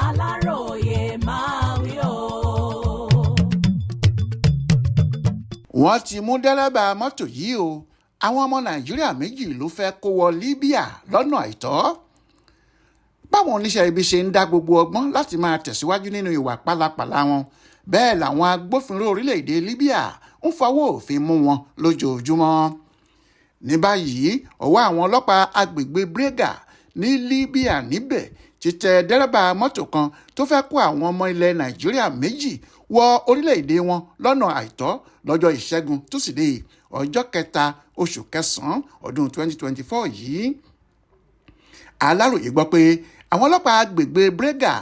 Aláròyé máa wí o. wọ́n ti mú dẹ́rẹ́bà mọ́tò yìí o. àwọn ọmọ nàìjíríà méjì ló fẹ́ kó wọ Libya lọ́nà àìtọ́. báwọn oníṣẹ́ ibi ṣe ń dá gbogbo ọgbọ́n láti máa tẹ̀síwájú nínú ìwà pálapàla wọn, bẹ́ẹ̀ làwọn agbófinró orílẹ̀-èdè Libya ń fọwọ́ òfin mú wọn lójoojúmọ́. ní báyìí ọwọ́ àwọn ọlọ́pàá agbègbè Brega ní Libya níbẹ̀ ti tẹ dẹ́rẹ́bà mọ́tò kan tó fẹ́ kó àwọn ọmọ ilẹ̀ nàìjíríà méjì wọ orílẹ̀-èdè wọn lọ́nà àìtọ́ lọ́jọ́ ìṣẹ́gun túsídẹ̀ẹ́ ọjọ́ 3 oṣù kẹsàn-án ọdún 2024 yìí. Aláròyé gbọ́ pé àwọn ọlọ́pàá agbègbè Brega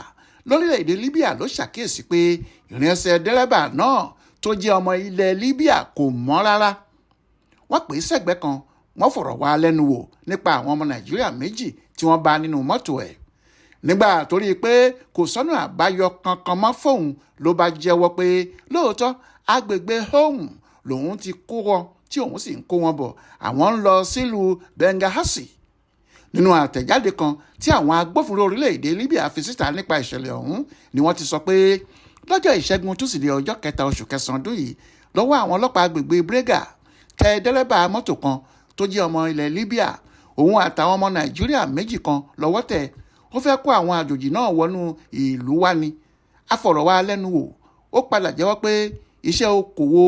lórílẹ̀-èdè Libya ló ṣàkíyèsí pé ìrìnsẹ̀ dẹ́rẹ́bà náà tó jẹ́ ọmọ ilẹ̀ Libya kò mọ́ rárá. wọ́n pè é sẹ́gbẹ́ kan, wọ́n fọ̀rọ̀ wá lẹ́nu wò nípa àwọn ọmọ nàìjíríà méjì tí wọ́n bá nínú mọ́tò ẹ̀. nígbà tó rí i pé kò sọ́nà àbáyọ kankan mọ́ fóun ló bá jẹ́wọ́ pé lóòótọ́ agbègbè Home lòun ti kó wọn tí òun sì ń kó wọn bọ̀, àwọn ń lọ sílùú Benghazi. nínú àtẹ̀jáde kan tí àwọn agbófinró orílẹ̀-èdè Libya fi síta nípa ìṣẹ̀lẹ̀ ọ̀hún ni wọ́n ti sọ pé lọ́jọ́ ìṣẹ́gun túsídẹ̀ẹ́ ọjọ́ 3 oṣù kẹsàn-án ọdún yìí lọ́wọ́ àwọn ọlọ́pàá agbègbè Brega tẹ dẹ́rẹ́bà mọ́tò kan tó jẹ́ ọmọ ilẹ̀ Libya. òun àtàwọn ọmọ nàìjíríà méjì kan lọ́wọ́ tẹ̀. ó fẹ́ kó àwọn àjòjì náà wọnú ìlú wa ni. afọ̀rọ̀wá lẹ́nu wò ó padà jẹ́wọ́ pé iṣẹ́ okòwò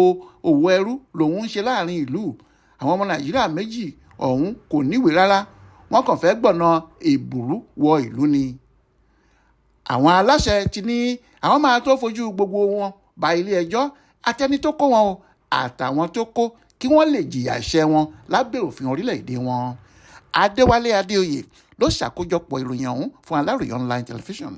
òwò ẹrú lòun ń ṣe láàrin ìlú. àwọn ọmọ nàìjíríà méjì ọ̀hún kò níwèé rárá, wọ́n kàn fẹ́ gbọ̀nà èbùrú wọ ìlú ni. àwọn aláṣẹ ti ní àwọn máa tó fojú gbogbo wọn ba ilé ẹjọ́, àtẹni tó kó wọn o àtàwọn tó kó, kí wọ́n lè jìyà ẹ̀ṣẹ̀ wọn lábẹ́ òfin orílẹ̀-èdè wọn. Adéwálé Adéoyè ló ṣàkójọpọ̀ ìròyìn ọ̀hún fún Aláròyé online television.